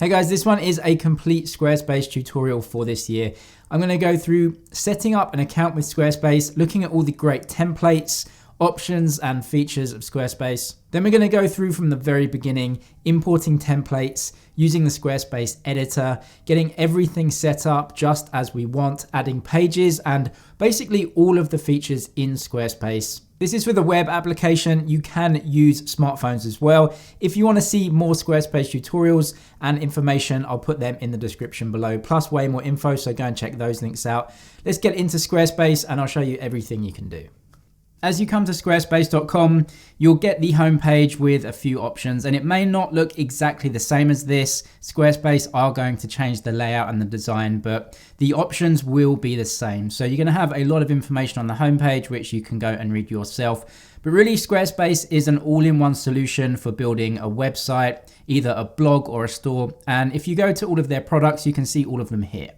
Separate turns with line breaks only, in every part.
Hey guys, this one is a complete Squarespace tutorial for this year. I'm going to go through setting up an account with Squarespace, looking at all the great templates, options and features of Squarespace. Then we're going to go through from the very beginning, importing templates, using the Squarespace Editor, getting everything set up just as we want, adding pages and basically all of the features in Squarespace. This is for the web application. You can use smartphones as well. If you want to see more Squarespace tutorials and information, I'll put them in the description below, plus way more info, so go and check those links out. Let's get into Squarespace and I'll show you everything you can do. As you come to squarespace.com, you'll get the homepage with a few options, and it may not look exactly the same as this. Squarespace are going to change the layout and the design, but the options will be the same. So you're going to have a lot of information on the homepage, which you can go and read yourself. But really, Squarespace is an all-in-one solution for building a website, either a blog or a store. And if you go to all of their products, you can see all of them here.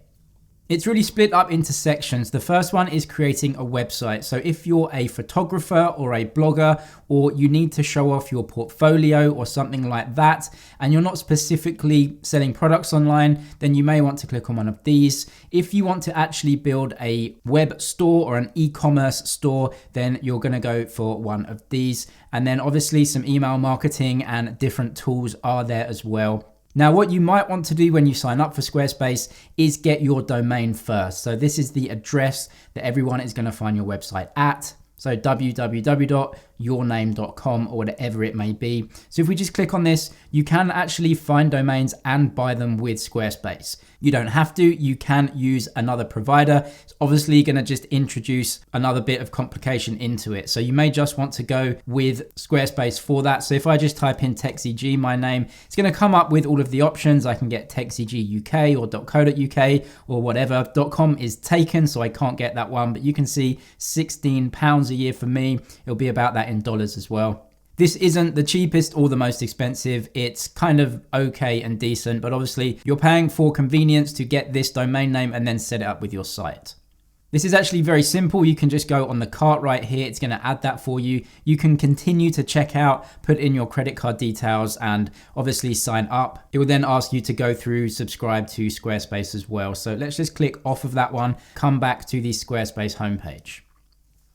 It's really split up into sections. The first one is creating a website. So if you're a photographer or a blogger, or you need to show off your portfolio or something like that, and you're not specifically selling products online, then you may want to click on one of these. If you want to actually build a web store or an e-commerce store, then you're going to go for one of these. And then obviously some email marketing and different tools are there as well. Now, what you might want to do when you sign up for Squarespace is get your domain first. So this is the address that everyone is going to find your website at. So www.yourname.com or whatever it may be. So if we just click on this, you can actually find domains and buy them with Squarespace. You don't have to, you can use another provider. It's obviously going to just introduce another bit of complication into it. So you may just want to go with Squarespace for that. So if I just type in TechZG, my name, it's going to come up with all of the options. I can get TechZG UK or .co.uk or whatever. .com is taken, so I can't get that one, but you can see £16 a year for me. It'll be about that in dollars as well. This isn't the cheapest or the most expensive. It's kind of okay and decent, but obviously you're paying for convenience to get this domain name and then set it up with your site. This is actually very simple. You can just go on the cart right here. It's going to add that for you. You can continue to check out, put in your credit card details, and obviously sign up. It will then ask you to go through, subscribe to Squarespace as well. So let's just click off of that one, come back to the Squarespace homepage.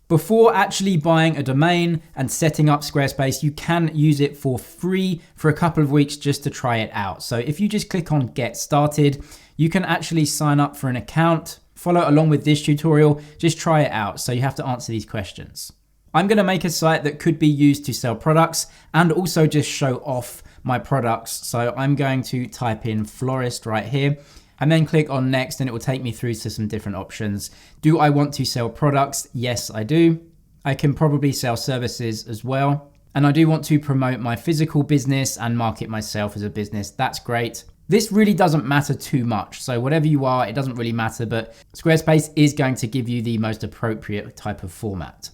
Before actually buying a domain and setting up Squarespace, you can use it for free for a couple of weeks just to try it out. So if you just click on Get Started, you can actually sign up for an account, follow along with this tutorial, just try it out. So you have to answer these questions. I'm going to make a site that could be used to sell products and also just show off my products. So I'm going to type in florist right here, and then click on next, and it will take me through to some different options. Do I want to sell products? Yes, I do. I can probably sell services as well. And I do want to promote my physical business and market myself as a business. That's great. This really doesn't matter too much. So whatever you are, it doesn't really matter, but Squarespace is going to give you the most appropriate type of format.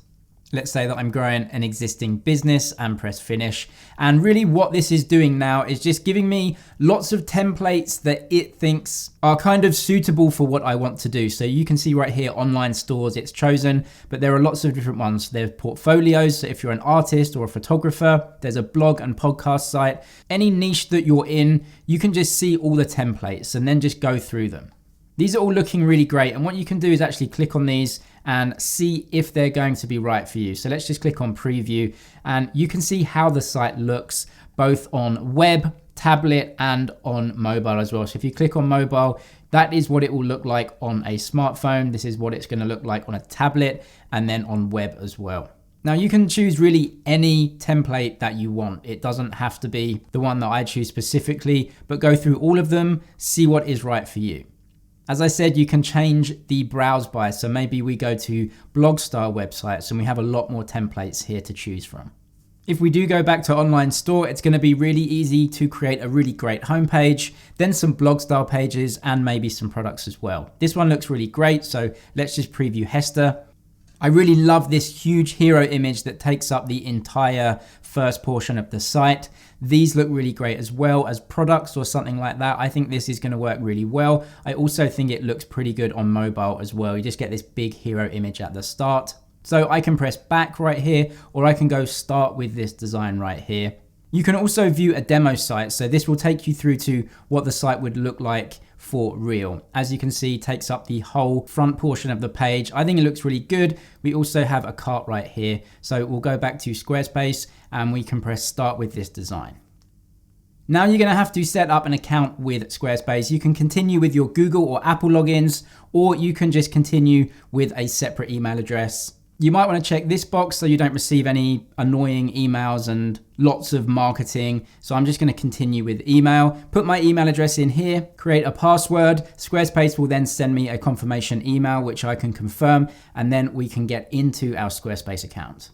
Let's say that I'm growing an existing business and press finish. And really what this is doing now is just giving me lots of templates that it thinks are kind of suitable for what I want to do. So you can see right here, online stores, it's chosen, but there are lots of different ones. There's portfolios. So if you're an artist or a photographer, there's a blog and podcast site. Any niche that you're in, you can just see all the templates and then just go through them. These are all looking really great. And what you can do is actually click on these and see if they're going to be right for you. So let's just click on preview, and you can see how the site looks both on web, tablet, and on mobile as well. So if you click on mobile, that is what it will look like on a smartphone. This is what it's going to look like on a tablet, and then on web as well. Now you can choose really any template that you want. It doesn't have to be the one that I choose specifically, but go through all of them, see what is right for you. As I said, you can change the browse by. So maybe we go to blog style websites and we have a lot more templates here to choose from. If we do go back to online store, it's going to be really easy to create a really great homepage, then some blog style pages and maybe some products as well. This one looks really great. So let's just preview Hester. I really love this huge hero image that takes up the entire first portion of the site. These look really great as well as products or something like that. I think this is going to work really well. I also think it looks pretty good on mobile as well. You just get this big hero image at the start. So I can press back right here, or I can go start with this design right here. You can also view a demo site. So this will take you through to what the site would look like for real. As you can see, it takes up the whole front portion of the page. I think it looks really good. We also have a cart right here. So we'll go back to Squarespace and we can press start with this design. Now you're gonna have to set up an account with Squarespace. You can continue with your Google or Apple logins, or you can just continue with a separate email address. You might want to check this box so you don't receive any annoying emails and lots of marketing. So I'm just going to continue with email, put my email address in here, create a password. Squarespace will then send me a confirmation email, which I can confirm, and then we can get into our Squarespace account.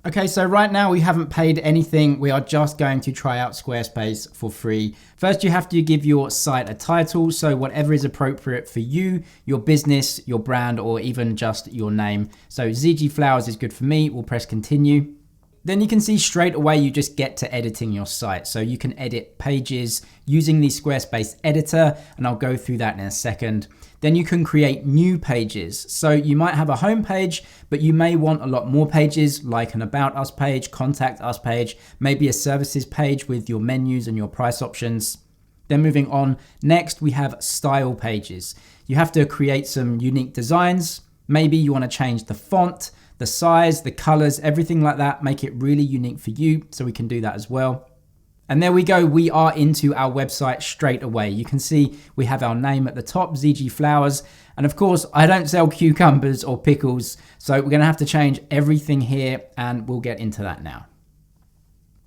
Okay, so right now we haven't paid anything. We are just going to try out Squarespace for free. First, you have to give your site a title. So whatever is appropriate for you, your business, your brand, or even just your name. So ZG Flowers is good for me. We'll press continue. Then you can see straight away you just get to editing your site. So you can edit pages using the Squarespace Editor, and I'll go through that in a second. Then you can create new pages. So you might have a home page, but you may want a lot more pages, like an About Us page, Contact Us page, maybe a services page with your menus and your price options. Then moving on, next we have style pages. You have to create some unique designs. Maybe you want to change the font, the size, the colors, everything like that, make it really unique for you. So we can do that as well. And there we go, we are into our website straight away. You can see we have our name at the top, ZG Flowers. And of course, I don't sell cucumbers or pickles, so we're gonna have to change everything here, and we'll get into that now.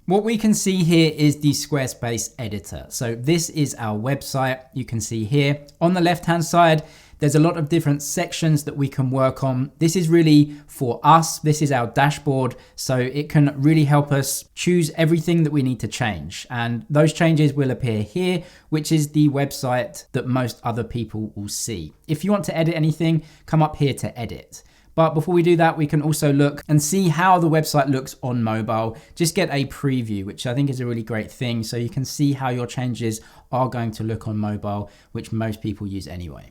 What we can see here is the Squarespace Editor. So this is our website. You can see here on the left-hand side, there's a lot of different sections that we can work on. This is really for us. This is our dashboard. So it can really help us choose everything that we need to change. And those changes will appear here, which is the website that most other people will see. If you want to edit anything, come up here to edit. But before we do that, we can also look and see how the website looks on mobile. Just get a preview, which I think is a really great thing. So you can see how your changes are going to look on mobile, which most people use anyway.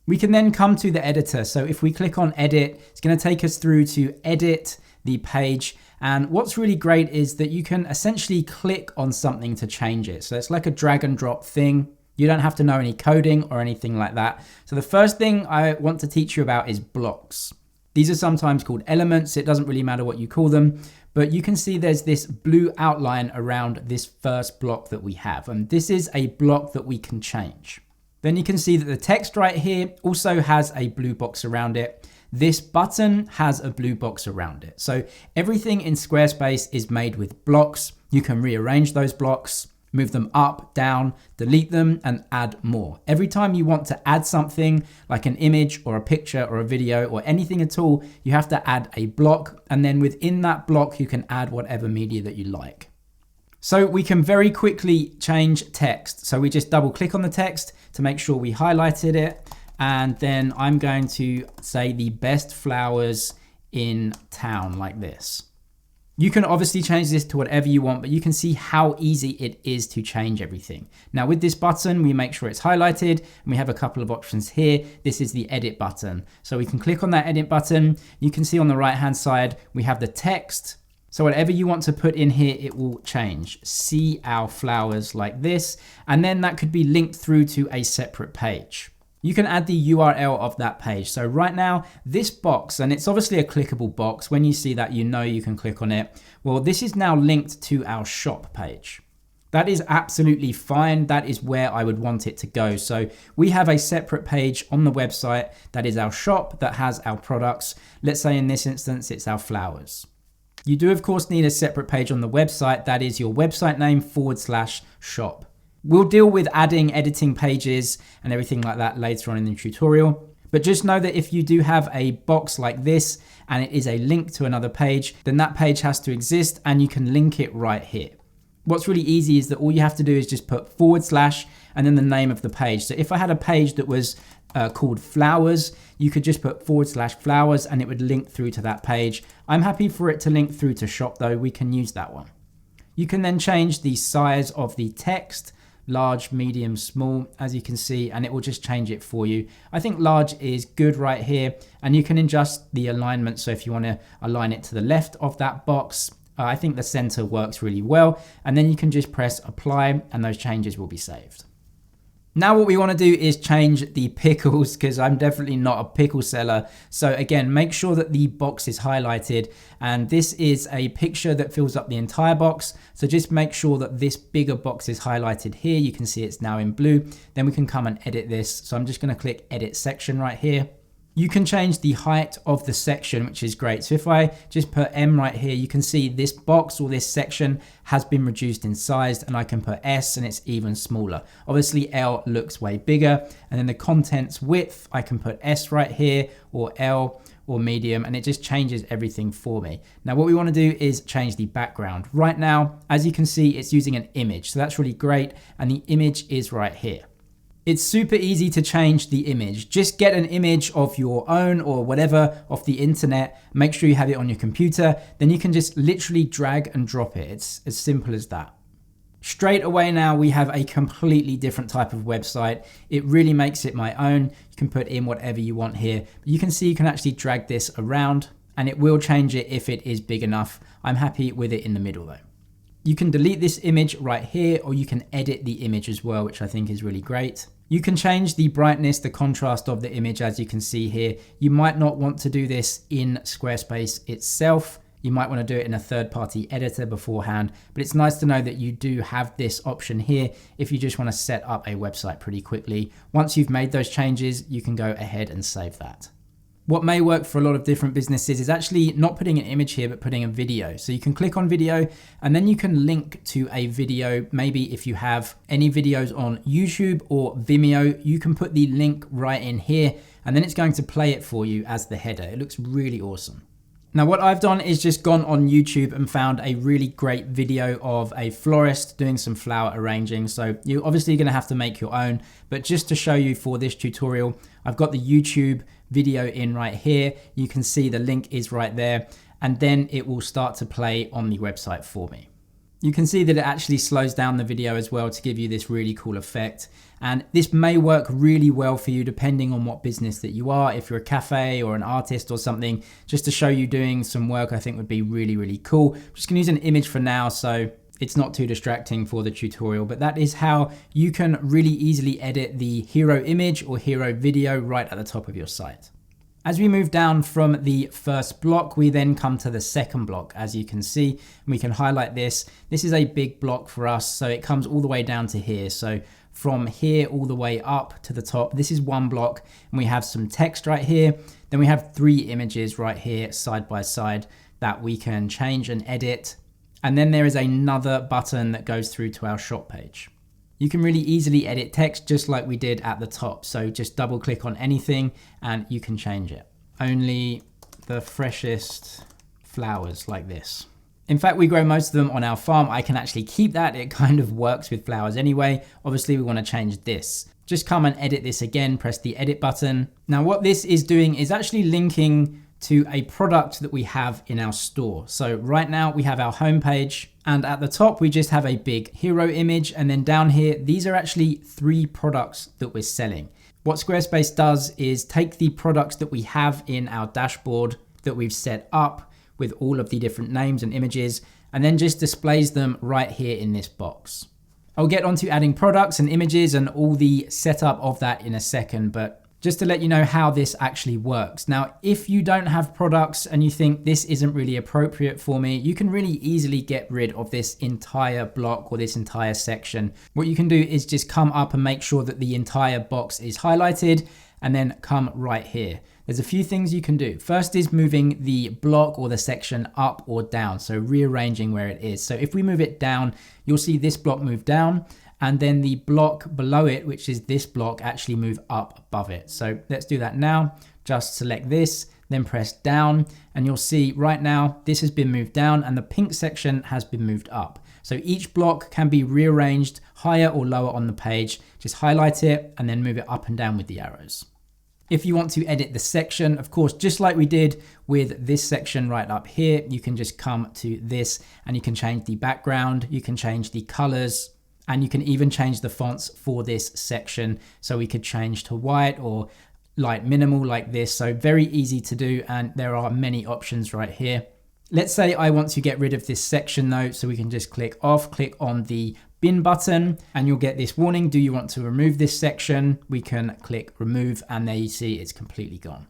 We can then come to the editor. So if we click on edit, it's going to take us through to edit the page. And what's really great is that you can essentially click on something to change it. So it's like a drag and drop thing. You don't have to know any coding or anything like that. So the first thing I want to teach you about is blocks. These are sometimes called elements. It doesn't really matter what you call them, but you can see there's this blue outline around this first block that we have. And this is a block that we can change. Then you can see that the text right here also has a blue box around it. This button has a blue box around it. So everything in Squarespace is made with blocks. You can rearrange those blocks, move them up, down, delete them, and add more. Every time you want to add something like an image or a picture or a video or anything at all, you have to add a block. And then within that block, you can add whatever media that you like. So we can very quickly change text. So we just double click on the text to make sure we highlighted it. And then I'm going to say the best flowers in town like this. You can obviously change this to whatever you want, but you can see how easy it is to change everything. Now with this button, we make sure it's highlighted and we have a couple of options here. This is the edit button. So we can click on that edit button. You can see on the right-hand side, we have the text. So whatever you want to put in here, it will change. See our flowers like this. And then that could be linked through to a separate page. You can add the URL of that page. So right now, this box, and it's obviously a clickable box. When you see that, you know you can click on it. Well, this is now linked to our shop page. That is absolutely fine. That is where I would want it to go. So we have a separate page on the website that is our shop that has our products. Let's say in this instance, it's our flowers. You do, of course, need a separate page on the website. That is your website name /shop. We'll deal with adding, editing pages and everything like that later on in the tutorial. But just know that if you do have a box like this and it is a link to another page, then that page has to exist and you can link it right here. What's really easy is that all you have to do is just put / and then the name of the page. So if I had a page that was called flowers, you could just put / flowers and it would link through to that page. I'm happy for it to link through to shop though. We can use that one. You can then change the size of the text, large, medium, small, as you can see, and it will just change it for you. I think large is good right here, and you can adjust the alignment. So if you want to align it to the left of that box, I think the center works really well. And then you can just press apply and those changes will be saved. Now what we want to do is change the pickles because I'm definitely not a pickle seller. So again, make sure that the box is highlighted, and this is a picture that fills up the entire box. So just make sure that this bigger box is highlighted here. You can see it's now in blue. Then we can come and edit this. So I'm just going to click edit section right here. You can change the height of the section, which is great. So if I just put M right here, you can see this box or this section has been reduced in size, and I can put S and it's even smaller. Obviously L looks way bigger. And then the contents width, I can put S right here or L or medium, and it just changes everything for me. Now what we want to do is change the background. Right now, as you can see, it's using an image. So that's really great. And the image is right here. It's super easy to change the image. Just get an image of your own or whatever off the internet. Make sure you have it on your computer. Then you can just literally drag and drop it. It's as simple as that. Straight away now we have a completely different type of website. It really makes it my own. You can put in whatever you want here. But you can see you can actually drag this around and it will change it if it is big enough. I'm happy with it in the middle though. You can delete this image right here, or you can edit the image as well, which I think is really great. You can change the brightness, the contrast of the image, as you can see here. You might not want to do this in Squarespace itself. You might want to do it in a third-party editor beforehand, but it's nice to know that you do have this option here if you just want to set up a website pretty quickly. Once you've made those changes, you can go ahead and save that. What may work for a lot of different businesses is actually not putting an image here, but putting a video. So you can click on video and then you can link to a video. Maybe if you have any videos on YouTube or Vimeo, you can put the link right in here and then it's going to play it for you as the header. It looks really awesome. Now what I've done is just gone on YouTube and found a really great video of a florist doing some flower arranging. So you're obviously going to have to make your own, but just to show you for this tutorial, I've got the YouTube video in right here. You can see the link is right there, and then it will start to play on the website for me. You can see that it actually slows down the video as well to give you this really cool effect. And this may work really well for you depending on what business that you are. If you're a cafe or an artist or something, just to show you doing some work, I think would be really, really cool. I'm just gonna use an image for now, so it's not too distracting for the tutorial, but that is how you can really easily edit the hero image or hero video right at the top of your site. As we move down from the first block, we then come to the second block. As you can see, we can highlight this. This is a big block for us, so it comes all the way down to here. So from here all the way up to the top, this is one block, and we have some text right here. Then we have 3 images right here side by side that we can change and edit. And then there is another button that goes through to our shop page. You can really easily edit text just like we did at the top. So just double click on anything and you can change it. Only the freshest flowers like this. In fact, we grow most of them on our farm. I can actually keep that. It kind of works with flowers anyway. Obviously we want to change this. Just come and edit this again, press the edit button. Now what this is doing is actually linking to a product that we have in our store. So right now we have our homepage, and at the top we just have a big hero image, and then down here these are actually 3 products that we're selling. What Squarespace does is take the products that we have in our dashboard that we've set up with all of the different names and images, and then just displays them right here in this box. I'll get onto adding products and images and all the setup of that in a second, but just to let you know how this actually works. Now, if you don't have products and you think this isn't really appropriate for me, you can really easily get rid of this entire block or this entire section. What you can do is just come up and make sure that the entire box is highlighted and then come right here. There's a few things you can do. First is moving the block or the section up or down, so rearranging where it is. So if we move it down, you'll see this block move down, and then the block below it, which is this block, actually move up above it. So let's do that now. Just select this, then press down, and you'll see right now this has been moved down and the pink section has been moved up. So each block can be rearranged higher or lower on the page. Just highlight it and then move it up and down with the arrows. If you want to edit the section, of course, just like we did with this section right up here, you can just come to this and you can change the background, you can change the colors, and you can even change the fonts for this section. So we could change to white or light minimal like this. So very easy to do, and there are many options right here. Let's say I want to get rid of this section though, so we can just click off, click on the bin button, and you'll get this warning. Do you want to remove this section? We can click remove, and there you see it's completely gone.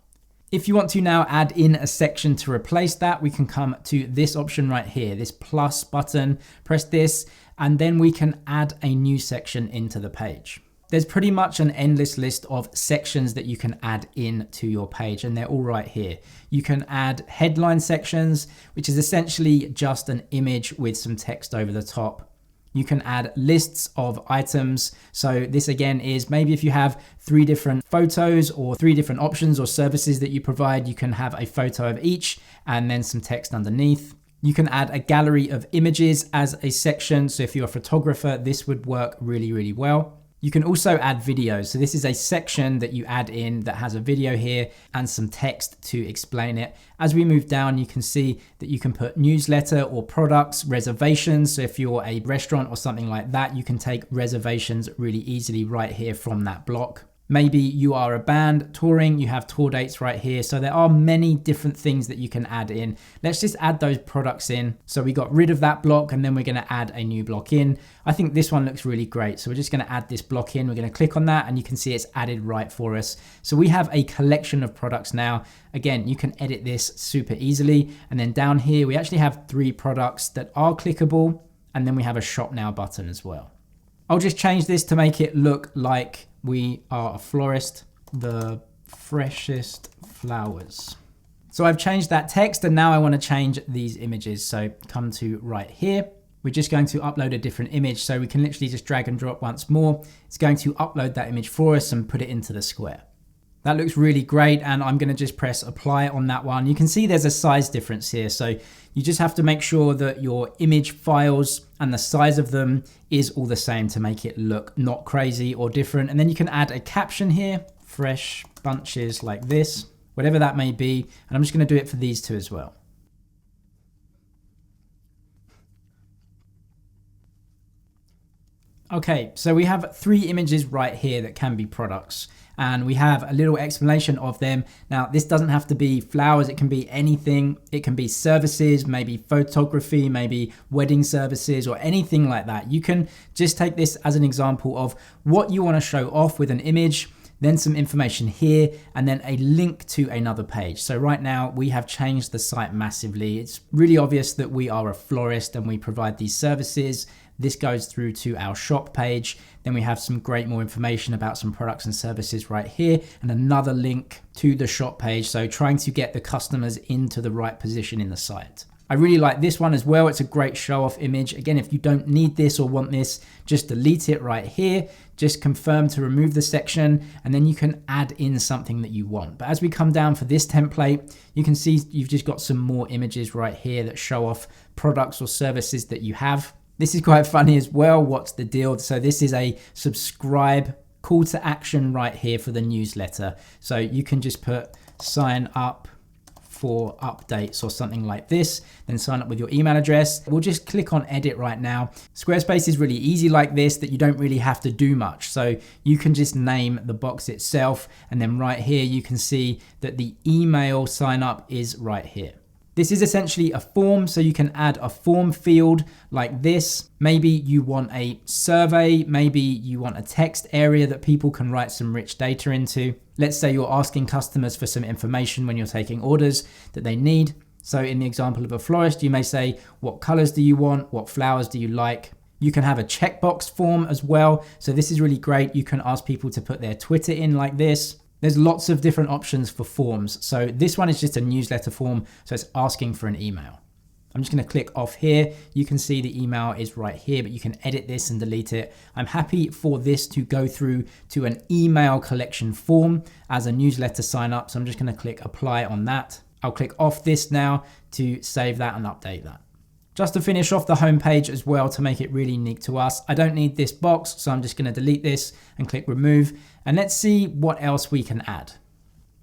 If you want to now add in a section to replace that, we can come to this option right here, this plus button, press this, and then we can add a new section into the page. There's pretty much an endless list of sections that you can add in to your page, and they're all right here. You can add headline sections, which is essentially just an image with some text over the top. You can add lists of items. So this again is maybe if you have 3 different photos or 3 different options or services that you provide, you can have a photo of each and then some text underneath. You can add a gallery of images as a section. So if you're a photographer, this would work really, really well. You can also add videos. So this is a section that you add in that has a video here and some text to explain it. As we move down, you can see that you can put newsletter or products, reservations. So if you're a restaurant or something like that, you can take reservations really easily right here from that block. Maybe you are a band touring, you have tour dates right here. So there are many different things that you can add in. Let's just add those products in. So we got rid of that block and then we're gonna add a new block in. I think this one looks really great. So we're just gonna add this block in. We're gonna click on that and you can see it's added right for us. So we have a collection of products now. Again, you can edit this super easily. And then down here, we actually have 3 products that are clickable. And then we have a shop now button as well. I'll just change this to make it look like we are a florist, the freshest flowers. So I've changed that text and now I want to change these images. So come to right here. We're just going to upload a different image. So we can literally just drag and drop once more. It's going to upload that image for us and put it into the square. That looks really great. And I'm going to just press apply on that one. You can see there's a size difference here. So you just have to make sure that your image files and the size of them is all the same to make it look not crazy or different. And then you can add a caption here, fresh bunches like this, whatever that may be. And I'm just going to do it for these 2 as well. Okay, so we have 3 images right here that can be products. And we have a little explanation of them. Now, this doesn't have to be flowers. It can be anything. It can be services, maybe photography, maybe wedding services or anything like that. You can just take this as an example of what you want to show off with an image, then some information here, and then a link to another page. So right now we have changed the site massively. It's really obvious that we are a florist and we provide these services. This goes through to our shop page. Then we have some great more information about some products and services right here and another link to the shop page. So trying to get the customers into the right position in the site. I really like this one as well. It's a great show off image. Again, if you don't need this or want this, just delete it right here. Just confirm to remove the section and then you can add in something that you want. But as we come down for this template, you can see you've just got some more images right here that show off products or services that you have. This is quite funny as well. What's the deal? So this is a subscribe call to action right here for the newsletter. So you can just put sign up for updates or something like this, then sign up with your email address. We'll just click on edit right now. Squarespace is really easy like this, that you don't really have to do much. So you can just name the box itself. And then right here, you can see that the email sign up is right here. This is essentially a form, so you can add a form field like this. Maybe you want a survey, maybe you want a text area that people can write some rich data into. Let's say you're asking customers for some information when you're taking orders that they need. So in the example of a florist, you may say, what colors do you want? What flowers do you like? You can have a checkbox form as well. So this is really great. You can ask people to put their Twitter in like this. There's lots of different options for forms. So this one is just a newsletter form. So it's asking for an email. I'm just going to click off here. You can see the email is right here, but you can edit this and delete it. I'm happy for this to go through to an email collection form as a newsletter sign up. So I'm just going to click apply on that. I'll click off this now to save that and update that. Just to finish off the home page as well to make it really unique to us. I don't need this box, so I'm just going to delete this and click remove. And let's see what else we can add.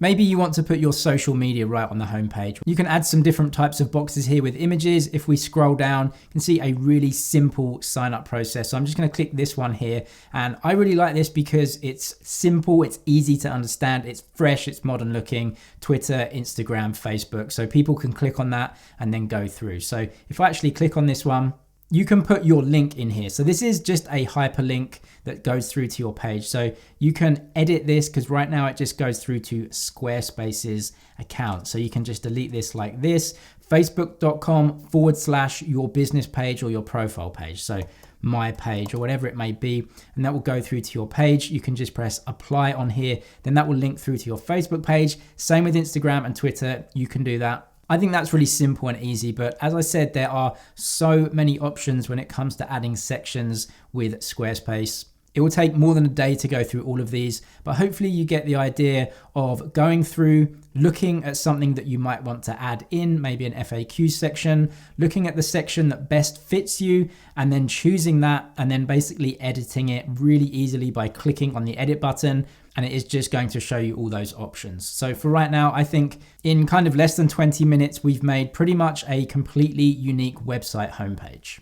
Maybe you want to put your social media right on the homepage. You can add some different types of boxes here with images. If we scroll down, you can see a really simple sign up process. So I'm just going to click this one here. And I really like this because it's simple, it's easy to understand, it's fresh, it's modern looking. Twitter, Instagram, Facebook. So people can click on that and then go through. So if I actually click on this one, you can put your link in here. So this is just a hyperlink that goes through to your page. So you can edit this because right now it just goes through to Squarespace's account. So you can just delete this like this, facebook.com/your business page or your profile page. So my page or whatever it may be, and that will go through to your page. You can just press apply on here. Then that will link through to your Facebook page. Same with Instagram and Twitter. You can do that. I think that's really simple and easy, but as I said, there are so many options when it comes to adding sections with Squarespace. It will take more than a day to go through all of these, but hopefully you get the idea of going through, looking at something that you might want to add in, maybe an FAQ section, looking at the section that best fits you, and then choosing that, and then basically editing it really easily by clicking on the edit button. And it is just going to show you all those options. So for right now, I think in kind of less than 20 minutes, we've made pretty much a completely unique website homepage.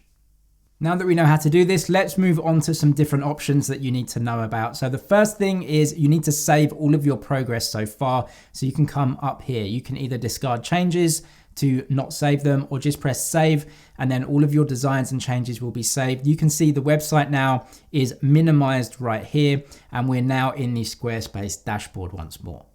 Now that we know how to do this, let's move on to some different options that you need to know about. So the first thing is you need to save all of your progress so far. So you can come up here. You can either discard changes to not save them or just press save, and then all of your designs and changes will be saved. You can see the website now is minimized right here, and we're now in the Squarespace dashboard once more.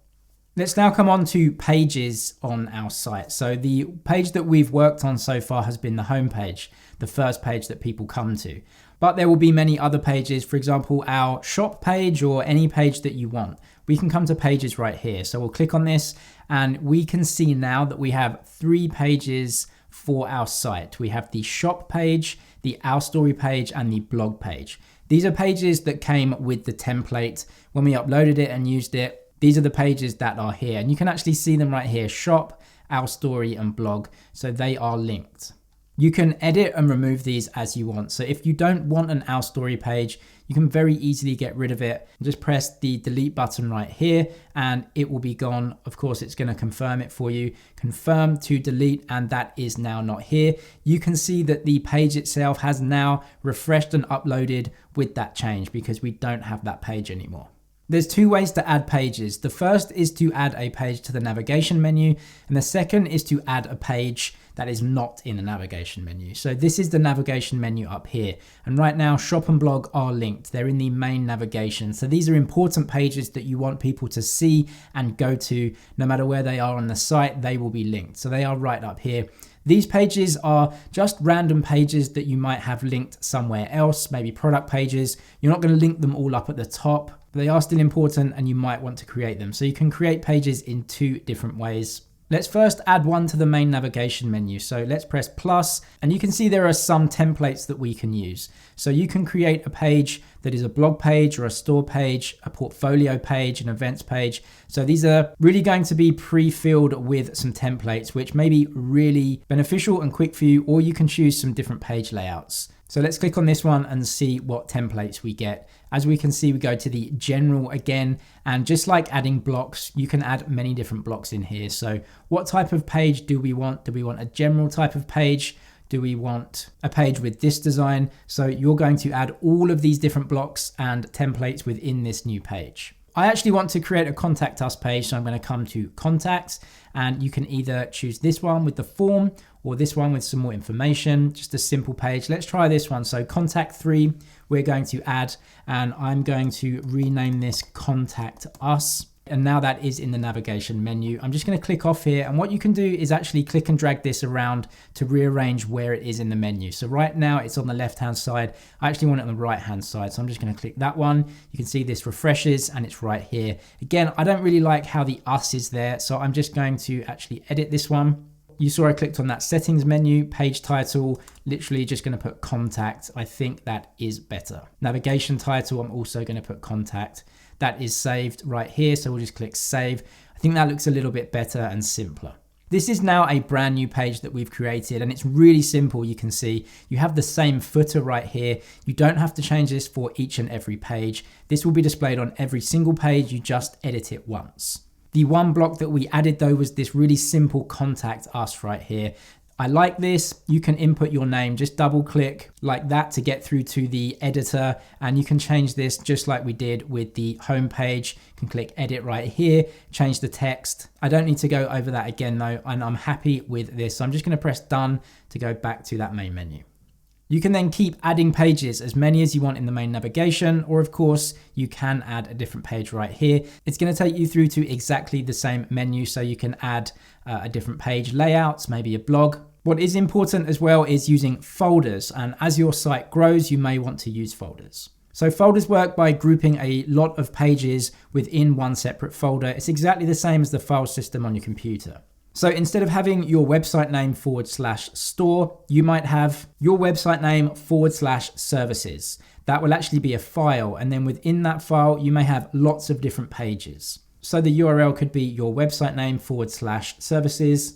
Let's now come on to pages on our site. So the page that we've worked on so far has been the home page, the first page that people come to. But there will be many other pages, for example, our shop page or any page that you want. We can come to pages right here. So we'll click on this and we can see now that we have 3 pages for our site. We have the shop page, the Our Story page, and the blog page. These are pages that came with the template when we uploaded it and used it. These are the pages that are here, and you can actually see them right here: shop, Our Story, and blog. So they are linked. You can edit and remove these as you want. So if you don't want an Our Story page, you can very easily get rid of it. Just press the delete button right here and it will be gone. Of course, it's going to confirm it for you. Confirm to delete, and that is now not here. You can see that the page itself has now refreshed and uploaded with that change because we don't have that page anymore. There's 2 ways to add pages. The first is to add a page to the navigation menu, and the second is to add a page that is not in the navigation menu. So this is the navigation menu up here. And right now, shop and blog are linked. They're in the main navigation. So these are important pages that you want people to see and go to. No matter where they are on the site, they will be linked. So they are right up here. These pages are just random pages that you might have linked somewhere else, maybe product pages. You're not going to link them all up at the top. They are still important and you might want to create them. So you can create pages in 2 different ways. Let's first add one to the main navigation menu. So let's press plus, and you can see there are some templates that we can use. So you can create a page that is a blog page or a store page, a portfolio page, an events page. So these are really going to be pre-filled with some templates, which may be really beneficial and quick for you, or you can choose some different page layouts. So let's click on this one and see what templates we get. As we can see, we go to the general again, and just like adding blocks, you can add many different blocks in here. So what type of page do we want? Do we want a general type of page? Do we want a page with this design? So you're going to add all of these different blocks and templates within this new page. I actually want to create a contact us page, so I'm going to come to contacts, and you can either choose this one with the form or this one with some more information, just a simple page. Let's try this one. So contact 3, we're going to add, and I'm going to rename this contact us. And now that is in the navigation menu. I'm just going to click off here, and what you can do is actually click and drag this around to rearrange where it is in the menu. So right now it's on the left hand side. I actually want it on the right hand side, so I'm just going to click that one. You can see this refreshes and it's right here. Again, I don't really like how the us is there, so I'm just going to actually edit this one. You saw I clicked on that settings menu, page title, literally just going to put contact. I think that is better. Navigation title, I'm also going to put contact. That is saved right here, so we'll just click save. I think that looks a little bit better and simpler. This is now a brand new page that we've created, and it's really simple. You can see you have the same footer right here. You don't have to change this for each and every page. This will be displayed on every single page. You just edit it once. The one block that we added though was this really simple contact us right here. I like this. You can input your name, just double click like that to get through to the editor, and you can change this just like we did with the home page. You can click edit right here, change the text. I don't need to go over that again though, and I'm happy with this. So I'm just going to press done to go back to that main menu. You can then keep adding pages, as many as you want in the main navigation, or of course, you can add a different page right here. It's going to take you through to exactly the same menu, so you can add a different page layouts, maybe a blog. What is important as well is using folders, and as your site grows, you may want to use folders. So folders work by grouping a lot of pages within one separate folder. It's exactly the same as the file system on your computer. So instead of having your website name /store, you might have your website name /services. That will actually be a file. And then within that file, you may have lots of different pages. So the URL could be your website name /services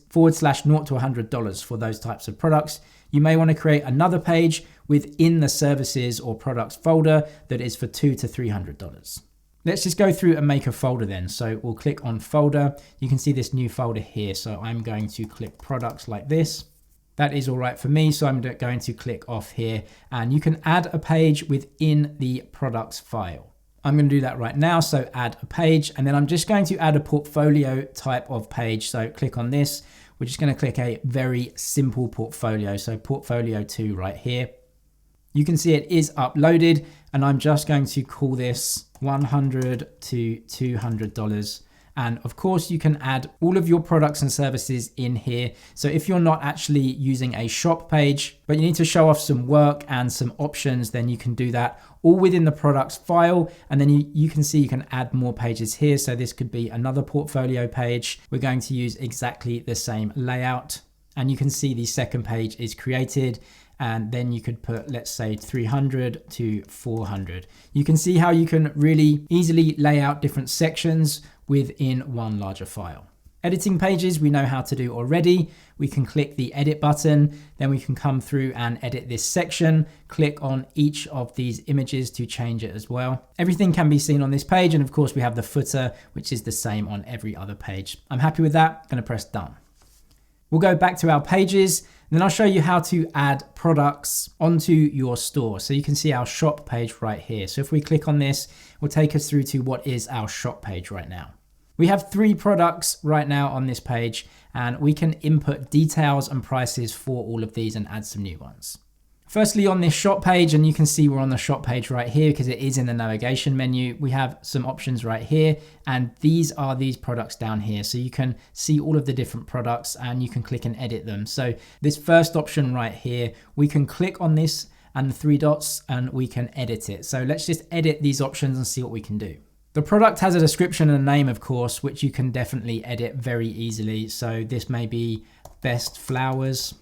/0 to $100 for those types of products. You may want to create another page within the services or products folder that is for $200 to $300. Let's just go through and make a folder then. So we'll click on folder. You can see this new folder here. So I'm going to click products like this. That is all right for me. So I'm going to click off here, and you can add a page within the products file. I'm going to do that right now. So add a page, and then I'm just going to add a portfolio type of page. So click on this. We're just going to click a very simple portfolio. So portfolio 2 right here. You can see it is uploaded, and I'm just going to call this $100 to $200. And of course, you can add all of your products and services in here. So if you're not actually using a shop page, but you need to show off some work and some options, then you can do that all within the products file. And then you can see you can add more pages here. So this could be another portfolio page. We're going to use exactly the same layout. And you can see the second page is created. And then you could put, let's say 300 to 400. You can see how you can really easily lay out different sections within one larger file. Editing pages, we know how to do already. We can click the edit button, then we can come through and edit this section, click on each of these images to change it as well. Everything can be seen on this page. And of course we have the footer, which is the same on every other page. I'm happy with that, I'm gonna press done. We'll go back to our pages. Then I'll show you how to add products onto your store. So you can see our shop page right here. So if we click on this, it will take us through to what is our shop page right now. We have 3 products right now on this page, and we can input details and prices for all of these and add some new ones. Firstly, on this shop page, and you can see we're on the shop page right here because it is in the navigation menu, we have some options right here, and these are these products down here. So you can see all of the different products and you can click and edit them. So this first option right here, we can click on this and the 3 dots and we can edit it. So let's just edit these options and see what we can do. The product has a description and a name, of course, which you can definitely edit very easily. So this may be best flowers.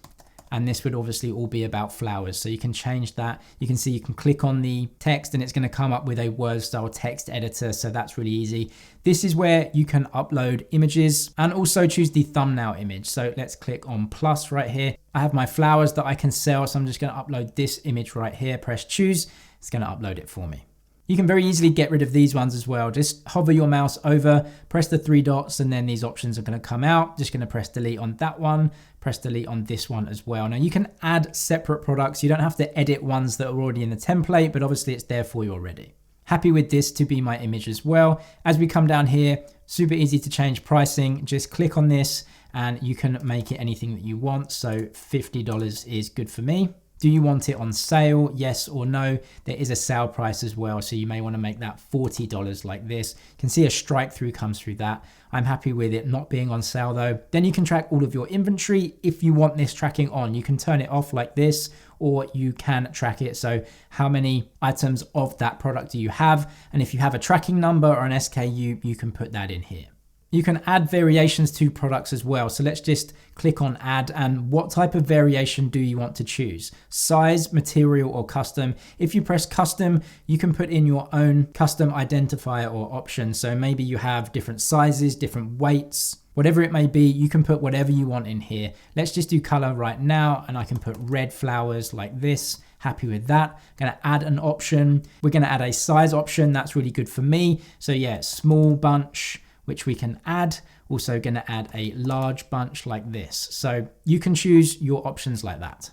And this would obviously all be about flowers. So you can change that. You can see you can click on the text and it's going to come up with a word style text editor. So that's really easy. This is where you can upload images and also choose the thumbnail image. So let's click on plus right here. I have my flowers that I can sell. So I'm just going to upload this image right here. Press choose. It's going to upload it for me. You can very easily get rid of these ones as well. Just hover your mouse over, press the 3 dots, and then these options are going to come out. Just going to press delete on that one, press delete on this one as well. Now you can add separate products. You don't have to edit ones that are already in the template, but obviously it's there for you already. Happy with this to be my image as well. As we come down here, super easy to change pricing. Just click on this and you can make it anything that you want. So $50 is good for me. Do you want it on sale? Yes or no? There is a sale price as well. So you may want to make that $40 like this. You can see a strike through comes through that. I'm happy with it not being on sale though. Then you can track all of your inventory. If you want this tracking on, you can turn it off like this, or you can track it. So how many items of that product do you have? And if you have a tracking number or an SKU, you can put that in here. You can add variations to products as well. So let's just click on add, and what type of variation do you want to choose? Size, material, or custom? If you press custom, you can put in your own custom identifier or option. So maybe you have different sizes, different weights, whatever it may be, you can put whatever you want in here. Let's just do color right now, and I can put red flowers like this. Happy with that. I'm gonna add an option. We're gonna add a size option. That's really good for me. So yeah, small bunch. which we can add. Also going to add a large bunch like this. So you can choose your options like that.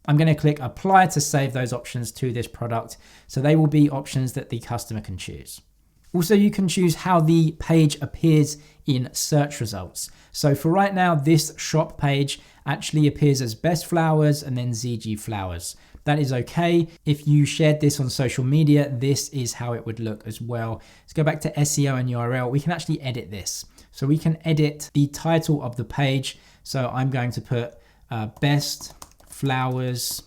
I'm going to click apply to save those options to this product. So they will be options that the customer can choose. Also, you can choose how the page appears in search results. So for right now, this shop page actually appears as best flowers and then ZG flowers. That is okay. If you shared this on social media, this is how it would look as well. Let's go back to SEO and URL. We can actually edit this. So we can edit the title of the page. So I'm going to put best flowers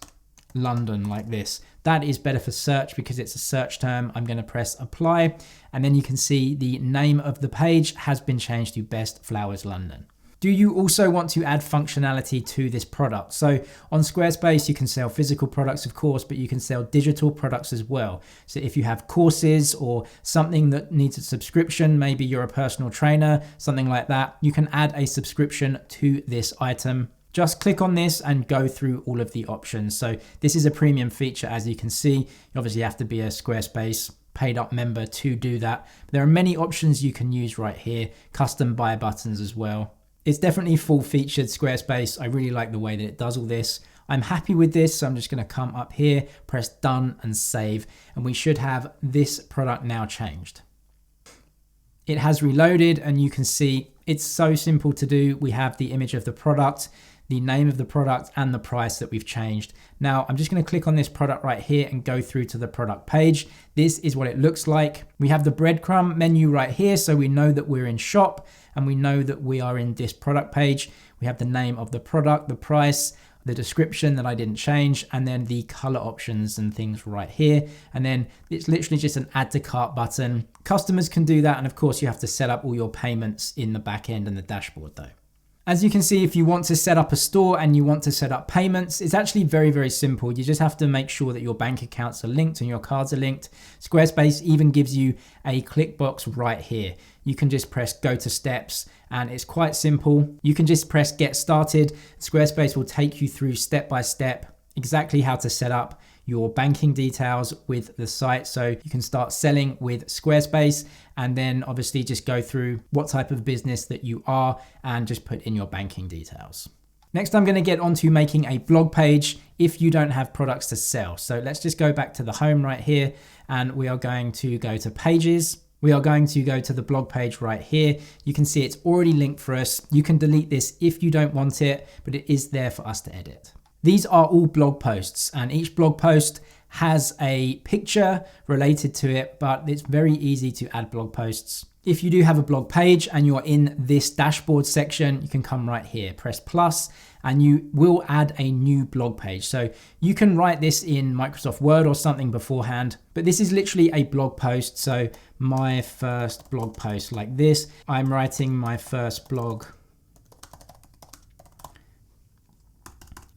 London like this. That is better for search because it's a search term. I'm going to press apply, and then you can see the name of the page has been changed to Best Flowers London. Do you also want to add functionality to this product? So on Squarespace, you can sell physical products, of course, but you can sell digital products as well. So if you have courses or something that needs a subscription, maybe you're a personal trainer, something like that, you can add a subscription to this item. Just click on this and go through all of the options. So this is a premium feature, as you can see. You obviously have to be a Squarespace paid up member to do that. There are many options you can use right here, custom buy buttons as well. It's definitely full featured Squarespace. I really like the way that it does all this. I'm happy with this, so I'm just going to come up here, press done and save, and we should have this product now changed. It has reloaded and you can see it's so simple to do. We have the image of the product, the name of the product, and the price that we've changed. Now I'm just going to click on this product right here and go through to the product page. This is what it looks like. We have the breadcrumb menu right here, so we know that we're in shop and we know that we are in this product page. We have the name of the product, the price, the description that I didn't change, and then the color options and things right here. And then it's literally just an add to cart button. Customers can do that. And of course you have to set up all your payments in the back end and the dashboard though. As you can see, if you want to set up a store and you want to set up payments, it's actually very, very simple. You just have to make sure that your bank accounts are linked and your cards are linked. Squarespace even gives you a click box right here. You can just press go to steps and it's quite simple. You can just press get started. Squarespace will take you through step by step exactly how to set up your banking details with the site. So you can start selling with Squarespace and then obviously just go through what type of business that you are and just put in your banking details. Next, I'm going to get onto making a blog page if you don't have products to sell. So let's just go back to the home right here and we are going to go to pages. We are going to go to the blog page right here. You can see it's already linked for us. You can delete this if you don't want it, but it is there for us to edit. These are all blog posts and each blog post has a picture related to it, but it's very easy to add blog posts. If you do have a blog page and you're in this dashboard section, you can come right here, press plus, and you will add a new blog page. So you can write this in Microsoft Word or something beforehand, but this is literally a blog post. So my first blog post like this, I'm writing my first blog.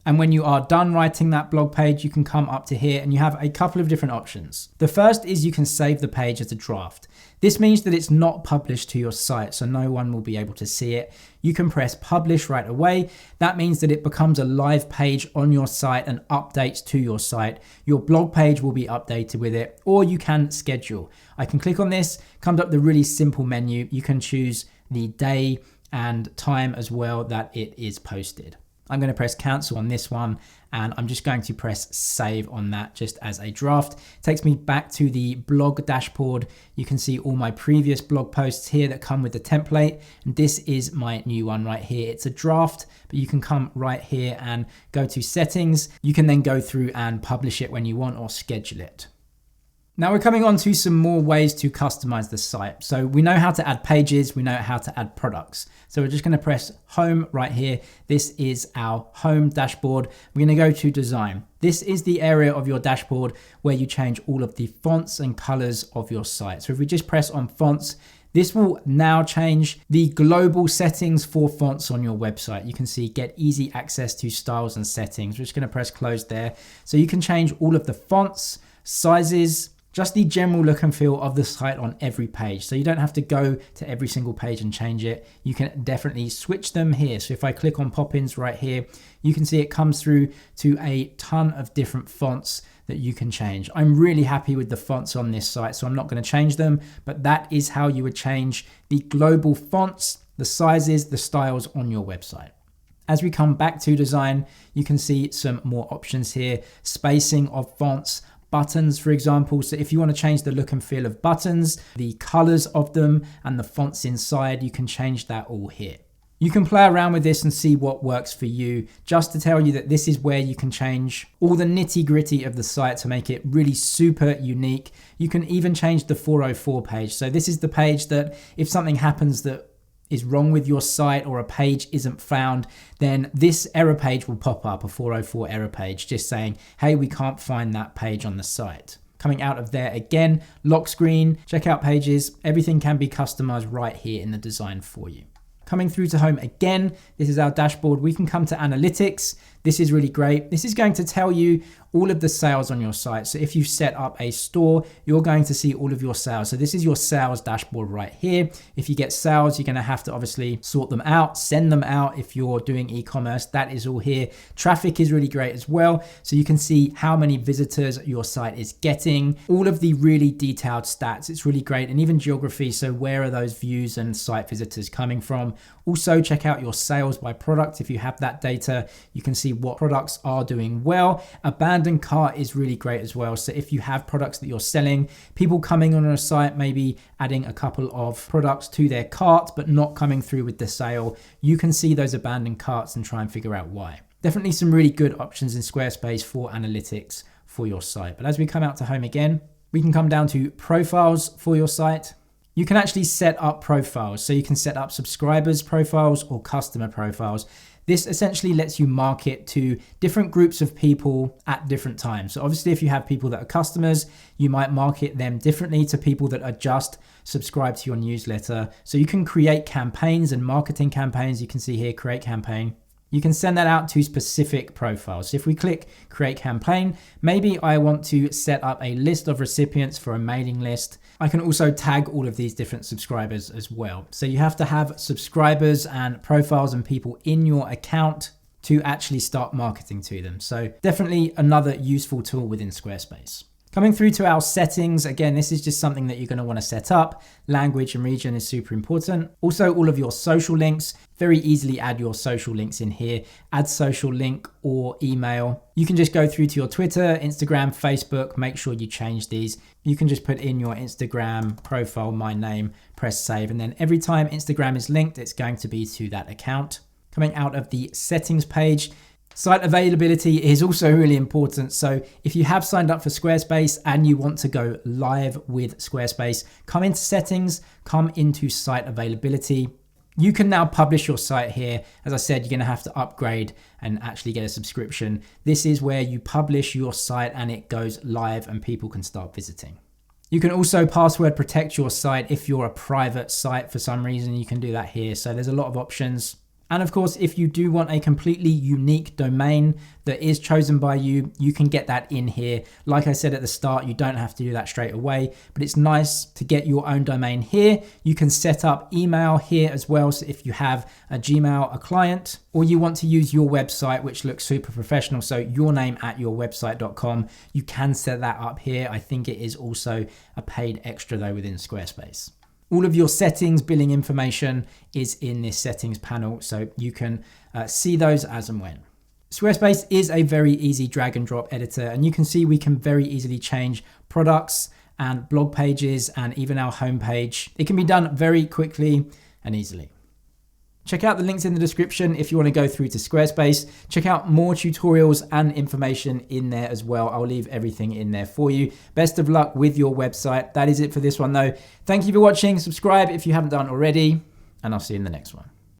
And when you are done writing that blog page, you can come up to here and you have a couple of different options. The first is you can save the page as a draft. This means that it's not published to your site, so no one will be able to see it. You can press publish right away. That means that it becomes a live page on your site and updates to your site. Your blog page will be updated with it, or you can schedule. I can click on this, comes up the really simple menu. You can choose the day and time as well that it is posted. I'm going to press cancel on this one and I'm just going to press save on that just as a draft. It takes me back to the blog dashboard. You can see all my previous blog posts here that come with the template. And this is my new one right here. It's a draft, but you can come right here and go to settings. You can then go through and publish it when you want or schedule it. Now we're coming on to some more ways to customize the site. So we know how to add pages, we know how to add products. So we're just going to press home right here. This is our home dashboard. We're going to go to design. This is the area of your dashboard where you change all of the fonts and colors of your site. So if we just press on fonts, this will now change the global settings for fonts on your website. You can see get easy access to styles and settings. We're just going to press close there. So you can change all of the fonts, sizes, just the general look and feel of the site on every page. So you don't have to go to every single page and change it. You can definitely switch them here. So if I click on pop-ins right here, you can see it comes through to a ton of different fonts that you can change. I'm really happy with the fonts on this site, so I'm not going to change them, but that is how you would change the global fonts, the sizes, the styles on your website. As we come back to design, you can see some more options here. Spacing of fonts, buttons, for example. So if you want to change the look and feel of buttons, the colors of them, and the fonts inside, you can change that all here. You can play around with this and see what works for you. Just to tell you that this is where you can change all the nitty-gritty of the site to make it really super unique. You can even change the 404 page. So this is the page that if something happens that is wrong with your site or a page isn't found, then this error page will pop up, a 404 error page, just saying, hey, we can't find that page on the site. Coming out of there again, lock screen, checkout pages, everything can be customized right here in the design for you. Coming through to home again, this is our dashboard. We can come to analytics. This is really great. This is going to tell you all of the sales on your site. So if you set up a store, you're going to see all of your sales. So this is your sales dashboard right here. If you get sales, you're going to have to obviously sort them out, send them out. If you're doing e-commerce, that is all here. Traffic is really great as well. So you can see how many visitors your site is getting, all of the really detailed stats. It's really great. And even geography. So where are those views and site visitors coming from? Also check out your sales by product. If you have that data, you can see what products are doing well. Abandoned cart is really great as well. So if you have products that you're selling, people coming on a site, maybe adding a couple of products to their cart, but not coming through with the sale, you can see those abandoned carts and try and figure out why. Definitely some really good options in Squarespace for analytics for your site. But as we come out to home again, we can come down to profiles for your site. You can actually set up profiles. So you can set up subscribers profiles or customer profiles. This essentially lets you market to different groups of people at different times. So obviously if you have people that are customers, you might market them differently to people that are just subscribed to your newsletter. So you can create campaigns and marketing campaigns. You can see here, create campaign. You can send that out to specific profiles. So if we click create campaign, maybe I want to set up a list of recipients for a mailing list. I can also tag all of these different subscribers as well. So you have to have subscribers and profiles and people in your account to actually start marketing to them. So definitely another useful tool within Squarespace. Coming through to our settings, again, this is just something that you're going to want to set up. Language and region is super important. Also, all of your social links, very easily add your social links in here. Add social link or email. You can just go through to your Twitter, Instagram, Facebook, make sure you change these. You can just put in your Instagram profile, my name, press save, and then every time Instagram is linked, it's going to be to that account. Coming out of the settings page, site availability is also really important. So if you have signed up for Squarespace and you want to go live with Squarespace, come into settings, come into site availability. You can now publish your site here. As I said, you're going to have to upgrade and actually get a subscription. This is where you publish your site and it goes live and people can start visiting. You can also password protect your site if you're a private site for some reason. You can do that here. So there's a lot of options. And of course, if you do want a completely unique domain that is chosen by you, you can get that in here. Like I said at the start, you don't have to do that straight away, but it's nice to get your own domain here. You can set up email here as well. So if you have a Gmail, a client, or you want to use your website, which looks super professional, so your name at yourwebsite.com, you can set that up here. I think it is also a paid extra though within Squarespace. All of your settings, billing information is in this settings panel, so you can see those as and when. Squarespace is a very easy drag and drop editor, and you can see we can very easily change products and blog pages and even our homepage. It can be done very quickly and easily. Check out the links in the description if you want to go through to Squarespace. Check out more tutorials and information in there as well. I'll leave everything in there for you. Best of luck with your website. That is it for this one though. Thank you for watching. Subscribe if you haven't done already, and I'll see you in the next one.